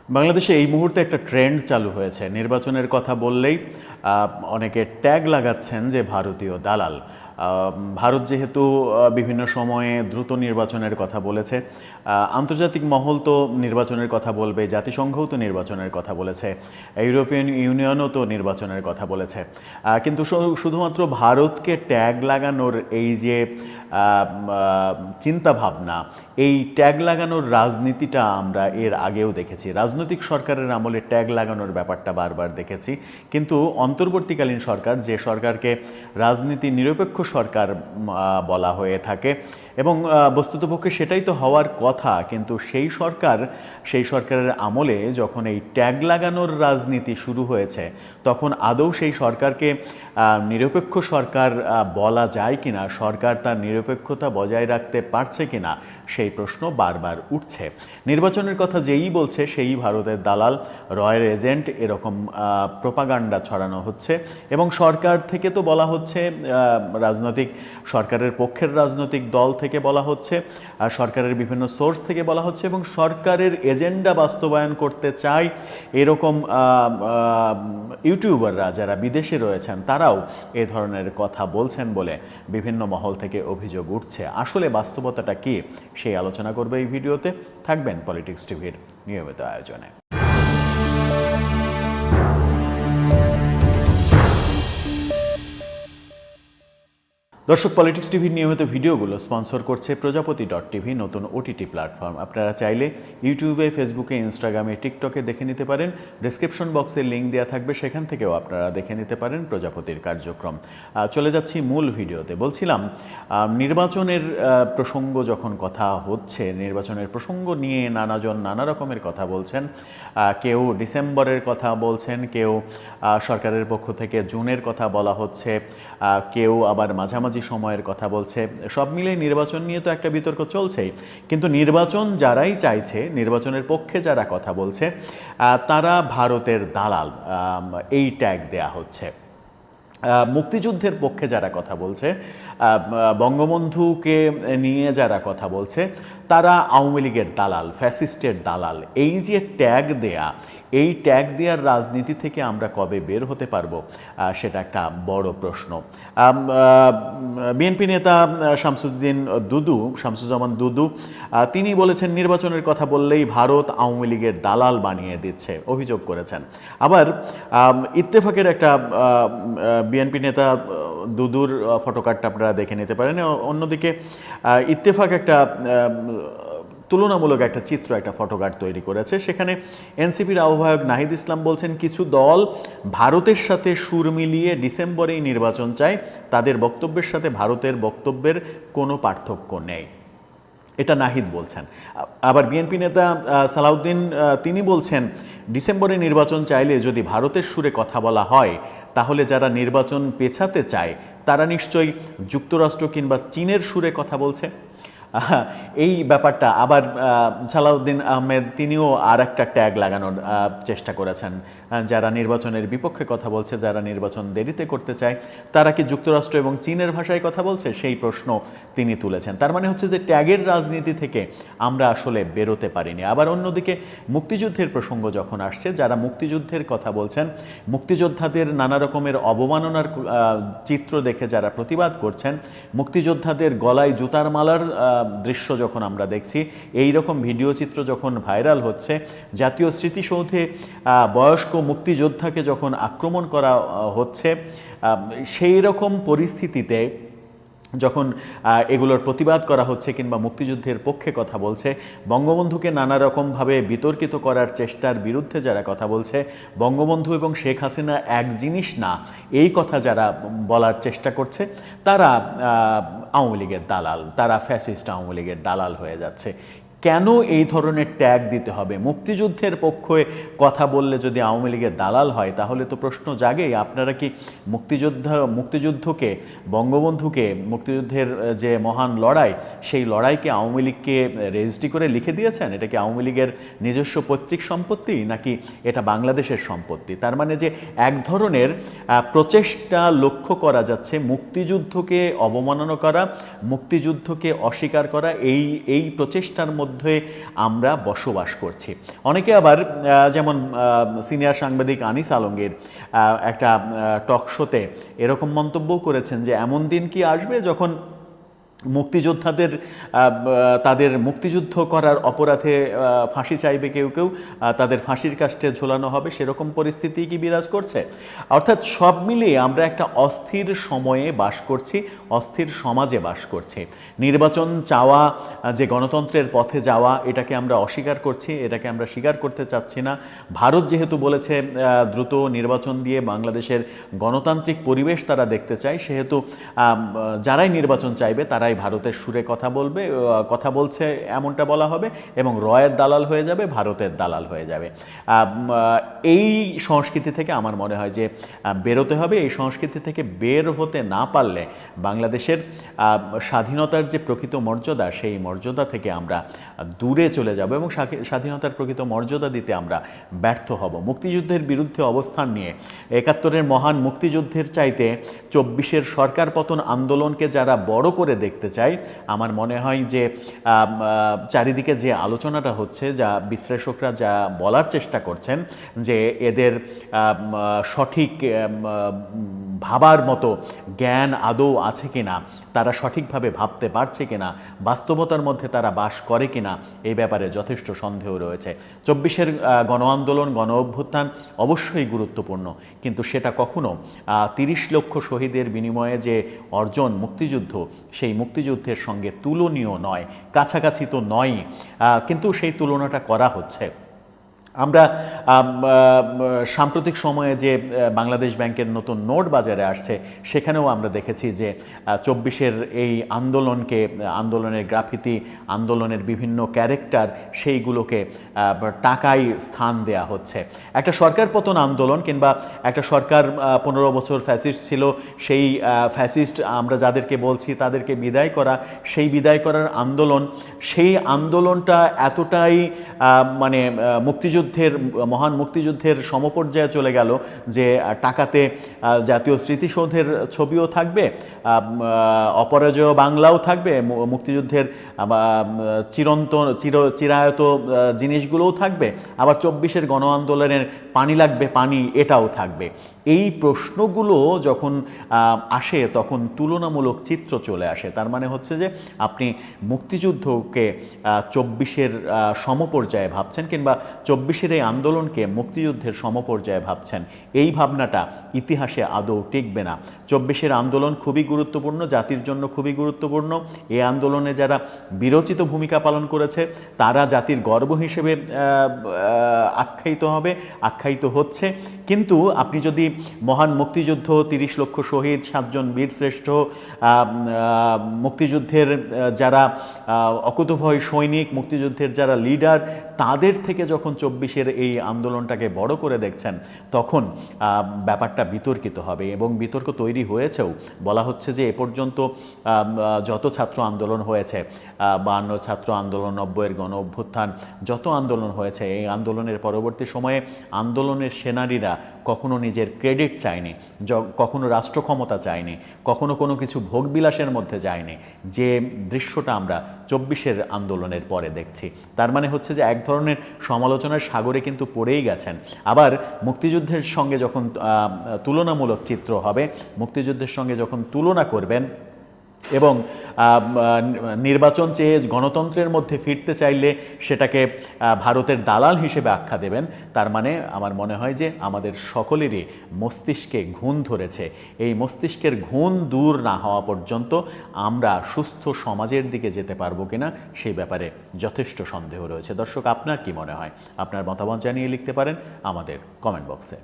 বাংলাদেশে এই মুহূর্তে একটা ট্রেন্ড চালু হয়েছে। নির্বাচনের কথা বললেই অনেকে ট্যাগ লাগাচ্ছেন যে ভারতীয় দালাল। ভারত যেহেতু বিভিন্ন সময়ে দ্রুত নির্বাচনের কথা বলেছে, আন্তর্জাতিক মহল তো নির্বাচনের কথা বলবে, জাতিসংঘও তো নির্বাচনের কথা বলেছে, ইউরোপিয়ান ইউনিয়নও তো নির্বাচনের কথা বলেছে, কিন্তু শুধুমাত্র ভারতকে ট্যাগ লাগানোর এই যে চিন্তাভাবনা, এই ট্যাগ লাগানোর রাজনীতিটা আমরা এর আগেও দেখেছি। রাজনৈতিক সরকারের আমলে ট্যাগ লাগানোর ব্যাপারটা বারবার দেখেছি, কিন্তু অন্তর্বর্তীকালীন সরকার, যে সরকারকে রাজনীতি নিরপেক্ষ সরকার বলা হয়ে থাকে এবং বস্তুতপক্ষে সেটাই তো হওয়ার কথা, কিন্তু সেই সরকারের আমলে যখন এই ট্যাগ লাগানোর রাজনীতি শুরু হয়েছে, তখন আদৌ সেই সরকারকে নিরপেক্ষ সরকার বলা যায় কিনা, সরকার তার নিরপেক্ষতা বজায় রাখতে পারছে কিনা, সেই প্রশ্ন বারবার উঠছে। নির্বাচনের কথা যেই বলছে সেই ভারতের দালাল, রয়ের এজেন্ট, এরকম প্রোপাগান্ডা ছড়ানো হচ্ছে এবং সরকার থেকে তো বলা হচ্ছে, রাজনৈতিক সরকারের পক্ষের রাজনৈতিক দল থেকে বলা হচ্ছে, সরকারের বিভিন্ন সোর্স থেকে বলা হচ্ছে এবং সরকারের এজেন্ডা বাস্তবায়ন করতে চায় এরকম ইউটিউবাররা যারা বিদেশে রয়েছেন তারাও এ ধরনের কথা বলছেন বলে বিভিন্ন মহল থেকে অভিযোগ উঠছে। আসলে বাস্তবতাটা কি, সেই আলোচনা করবে এই ভিডিওতে। থাকবেন পলিটিক্স টিভির নিয়মিত আয়োজনে। দর্শক, পলিটিক্স টিভির নিয়মিত ভিডিওগুলো স্পন্সর করছে প্রজাপতি.টিভি, নতুন ওটিটি প্ল্যাটফর্ম। আপনারা চাইলে ইউটিউবে, ফেসবুকে, ইনস্টাগ্রামে, টিকটকে দেখে নিতে পারেন। ডেসক্রিপশন বক্সে লিঙ্ক দেওয়া থাকবে, সেখান থেকেও আপনারা দেখে নিতে পারেন প্রজাপতির কার্যক্রম। চলে যাচ্ছি মূল ভিডিওতে। বলছিলাম, নির্বাচনের প্রসঙ্গ যখন কথা হচ্ছে, নির্বাচনের প্রসঙ্গ নিয়ে নানাজন নানা রকমের কথা বলছেন। কেউ ডিসেম্বরের কথা বলছেন, কেউ সরকারের পক্ষ থেকে জুনের কথা বলা হচ্ছে, কেউ আবার মাঝামাঝি সময়ের কথা বলছে। সব মিলে নির্বাচন নিয়ে তো একটা বিতর্ক চলছেই, কিন্তু নির্বাচন যারাই চাইছে, নির্বাচনের পক্ষে যারা কথা বলছে, তারা ভারতের দালাল, এই ট্যাগ দেয়া হচ্ছে। মুক্তিযুদ্ধের পক্ষে যারা কথা বলছে, বঙ্গবন্ধুকে নিয়ে যারা কথা বলছে, তারা আওয়ামী লীগের দালাল, ফ্যাসিস্টের দালাল। এই যে ট্যাগ দেয়া, এই ট্যাগ দেওয়ার রাজনীতি থেকে আমরা কবে বের হতে পারবো, সেটা একটা বড় প্রশ্ন। বিএনপি নেতা শামসুজ্জামান দুদু, তিনি বলেছেন নির্বাচনের কথা বললেই ভারত আওয়ামী লীগের দালাল বানিয়ে দিচ্ছে, অভিযোগ করেছেন। আবার ইত্তেফাকের একটা বিএনপি নেতা দুদুর ফটোকার্ডটা আপনারা দেখে নিতে পারেন। অন্যদিকে ইত্তেফাক একটা তুলনামূলক একটা চিত্র, একটা ফটোকার্ড তৈরি করেছে। সেখানে এনসিপির আহ্বায়ক নাহিদ ইসলাম বলছেন, কিছু দল ভারতের সাথে সুর মিলিয়ে ডিসেম্বরেই নির্বাচন চায়, তাদের বক্তব্যের সাথে ভারতের বক্তব্যের কোনো পার্থক্য নেই। এটা নাহিদ বলছেন। আবার বিএনপি নেতা সালাউদ্দিন, তিনি বলছেন, ডিসেম্বরে নির্বাচন চাইলে যদি ভারতের সুরে কথা বলা হয়, তাহলে যারা নির্বাচন পেছাতে চায় তারা নিশ্চয়ই যুক্তরাষ্ট্র কিংবা চীনের সুরে কথা বলছে। এই ব্যাপারটা আবার সালাউদ্দিন আহমেদ, তিনিও আর একটা ট্যাগ লাগানোর চেষ্টা করেছেন। যারা নির্বাচনের বিপক্ষে কথা বলছে, যারা নির্বাচন দেরিতে করতে চায়, তারা কি যুক্তরাষ্ট্র এবং চীনের ভাষায় কথা বলছে, সেই প্রশ্ন তিনি তুলেছেন। তার মানে হচ্ছে যে ট্যাগের রাজনীতি থেকে আমরা আসলে বেরোতে পারিনি। আবার অন্যদিকে মুক্তিযুদ্ধের প্রসঙ্গ যখন আসছে, যারা মুক্তিযুদ্ধের কথা বলছেন, মুক্তিযোদ্ধাদের নানা রকমের অবমাননার চিত্র দেখে যারা প্রতিবাদ করছেন, মুক্তিযোদ্ধাদের গলায় জুতার মালার দৃশ্য যখন আমরা দেখছি, এই রকম ভিডিও চিত্র যখন ভাইরাল হচ্ছে, জাতীয় স্মৃতিসৌধে বয়স্ক মুক্তিযোদ্ধাকে যখন আক্রমণ করা হচ্ছে, সেই রকম পরিস্থিতিতে যখন এগুলোর প্রতিবাদ করা হচ্ছে কিংবা মুক্তিযুদ্ধের পক্ষে কথা বলছে, বঙ্গবন্ধুকে নানা রকমভাবে বিতর্কিত করার চেষ্টার বিরুদ্ধে যারা কথা বলছে, বঙ্গবন্ধু এবং শেখ হাসিনা এক জিনিস না, এই কথা যারা বলার চেষ্টা করছে, তারা আওয়ামী লীগের দালাল, তারা ফ্যাসিস্ট আওয়ামী লীগের দালাল হয়ে যাচ্ছে। কেন এই ধরনের ট্যাগ দিতে হবে? মুক্তিযুদ্ধের পক্ষে কথা বললে যদি আওয়ামী লীগের দালাল হয়, তাহলে তো প্রশ্ন জাগেই, আপনারা কি মুক্তিযুদ্ধকে, বঙ্গবন্ধুকে, মুক্তিযুদ্ধের যে মহান লড়াই, সেই লড়াইকে আওয়ামী লীগকে রেজিস্ট্রি করে লিখে দিয়েছেন? এটা কি আওয়ামী লীগের নিজস্ব পৈতৃক সম্পত্তি, নাকি এটা বাংলাদেশের সম্পত্তি? তার মানে যে এক ধরনের প্রচেষ্টা লক্ষ্য করা যাচ্ছে মুক্তিযুদ্ধকে অবমাননা করা, মুক্তিযুদ্ধকে অস্বীকার করা, এই প্রচেষ্টার মধ্যে মধ্যে আমরা বসবাস করছি। অনেকে আবার যেমন সিনিয়র সাংবাদিক আনিস আলমগীর একটা টক শোতে এরকম মন্তব্য করেছেন যে এমন দিন কি আসবে যখন মুক্তিযোদ্ধাদের তাদের মুক্তিযুদ্ধ করার অপরাধে ফাঁসি চাইবে কেউ কেউ, তাদের ফাঁসির কাস্টে ঝোলানো হবে, সেরকম পরিস্থিতি কি বিরাজ করছে? অর্থাৎ সব মিলিয়ে আমরা একটা অস্থির সময়ে বাস করছি, অস্থির সমাজে বাস করছি। নির্বাচন চাওয়া, যে গণতন্ত্রের পথে যাওয়া, এটাকে আমরা অস্বীকার করছি, এটাকে আমরা স্বীকার করতে চাচ্ছি না। ভারত যেহেতু বলেছে দ্রুত নির্বাচন দিয়ে বাংলাদেশের গণতান্ত্রিক পরিবেশ তারা দেখতে চায়, সেহেতু যারাই নির্বাচন চাইবে তারাই ভারতের সুরে কথা বলছে এমনটা বলা হবে এবং রয়ের দালাল হয়ে যাবে, ভারতের দালাল হয়ে যাবে। এই সংস্কৃতি থেকে আমার মনে হয় যে বেরোতে হবে। এই সংস্কৃতি থেকে বের হতে না পারলে বাংলাদেশের স্বাধীনতার যে প্রকৃত মর্যাদা, সেই মর্যাদা থেকে আমরা দূরে চলে যাব এবং স্বাধীনতার প্রকৃত মর্যাদা দিতে আমরা ব্যর্থ হব। মুক্তিযুদ্ধের বিরুদ্ধে অবস্থান নিয়ে ৭১-এর মহান মুক্তিযুদ্ধের চাইতে ২৪-এর সরকার পতন আন্দোলনকে যারা বড় করে দেখতে চাই, আমার মনে হয় যে চারিদিকে যে আলোচনাটা হচ্ছে, যা বিশ্লেষকরা যা বলার চেষ্টা করছেন যে এদের সঠিক ভাবার মতো জ্ঞান আদৌ আছে কিনা, তারা সঠিকভাবে ভাবতে পারছে কিনা, বাস্তবতার মধ্যে তারা বাস করে কিনা, এই ব্যাপারে যথেষ্ট সন্দেহ রয়েছে। ২৪-এর গণ আন্দোলন, গণ অভ্যুত্থান অবশ্যই গুরুত্বপূর্ণ, কিন্তু সেটা কখনো ৩০ লক্ষ শহীদের বিনিময়ে যে অর্জন মুক্তিযুদ্ধ, সেই মুক্তিযুদ্ধের সঙ্গে তুলনীয় নয়, কাছাকাছি তো নয়, কিন্তু সেই তুলনাটা করা হচ্ছে। আমরা সাম্প্রতিক সময়ে যে বাংলাদেশ ব্যাংকের নতুন নোট বাজারে আসছে, সেখানেও আমরা দেখেছি যে ২৪-এর এই আন্দোলনের গ্রাফিতি, আন্দোলনের বিভিন্ন ক্যারেক্টার, সেইগুলোকে টাকায় স্থান দেয়া হচ্ছে। একটা সরকার পতন আন্দোলন কিংবা একটা সরকার ১৫ বছর ফ্যাসিস্ট ছিল, সেই ফ্যাসিস্ট আমরা যাদেরকে বলছি তাদেরকে বিদায় করা, সেই বিদায় করার আন্দোলন, সেই আন্দোলনটা এতটাই মানে মহান মুক্তিযুদ্ধের সমপর্যায়ে চলে গেল যে টাকাতে জাতীয় স্মৃতিসৌধের ছবিও থাকবে, অপরাজয় বাংলাও থাকবে, মুক্তিযুদ্ধের চিরায়ত জিনিসগুলোও থাকবে, আবার ২৪-এর গণ আন্দোলনের পানি লাগবে পানি, এটাও থাকবে। এই প্রশ্নগুলো যখন আসে তখন তুলনামূলক চিত্র চলে আসে। তার মানে হচ্ছে যে আপনি মুক্তিযুদ্ধকে ২৪-এর সমপর্যায়ে ভাবছেন কিংবা ২৪-এর এই আন্দোলনকে মুক্তিযুদ্ধের সমপর্যায়ে ভাবছেন। এই ভাবনাটা ইতিহাসে আদৌ টিকবে না। ২৪-এর আন্দোলন খুবই গুরুত্বপূর্ণ, জাতির জন্য খুবই গুরুত্বপূর্ণ। এই আন্দোলনে যারা বিরচিত ভূমিকা পালন করেছে তারা জাতির গর্ব হিসেবে আখ্যায়িত হচ্ছে। কিন্তু আপনি যদি মহান মুক্তিযুদ্ধ, ৩০ লক্ষ শহীদ, ৭ জন বীরশ্রেষ্ঠ মুক্তিযুদ্ধের যারা অকুতোভয় সৈনিক, মুক্তিযুদ্ধের যারা লিডার, তাদের থেকে যখন ২৪-এর এই আন্দোলনটাকে বড় করে দেখছেন, তখন ব্যাপারটা বিতর্কিত হবে এবং বিতর্ক তৈরি হয়েছেও। বলা হচ্ছে যে এ পর্যন্ত যত ছাত্র আন্দোলন হয়েছে, ৫২ ছাত্র আন্দোলন, ৯০-এর গণ অভ্যুত্থান, যত আন্দোলন হয়েছে, এই আন্দোলনের পরবর্তী সময়ে আন্দোলনের সেনানীরা কখনো নিজের ক্রেডিট চায়নি, কখনো রাষ্ট্র ক্ষমতা চায়নি, কখনো কোনো কিছু ভোগবিলাসের মধ্যে যায়নি, যে দৃশ্যটা আমরা ২৪-এর আন্দোলনের পরে দেখছি। তার মানে হচ্ছে যে এক ধরনের সমালোচনার সাগরে কিন্তু পড়েই গেছেন। আবার মুক্তিযুদ্ধের সঙ্গে যখন তুলনামূলক চিত্র হবে, মুক্তিযুদ্ধের সঙ্গে যখন তুলনা করবেন এবং নির্বাচন চেয়ে গণতন্ত্রের মধ্যে ফিরতে চাইলে সেটাকে ভারতের দালাল হিসেবে আখ্যা দেবেন, তার মানে আমার মনে হয় যে আমাদের সকলেরই মস্তিষ্কে ঘুণ ধরেছে। এই মস্তিষ্কের ঘুণ দূর না হওয়া পর্যন্ত আমরা সুস্থ সমাজের দিকে যেতে পারবো কিনা সেই ব্যাপারে যথেষ্ট সন্দেহ রয়েছে। দর্শক, আপনার কি মনে হয়? আপনার মতামত জানিয়ে লিখতে পারেন আমাদের কমেন্ট বক্সে।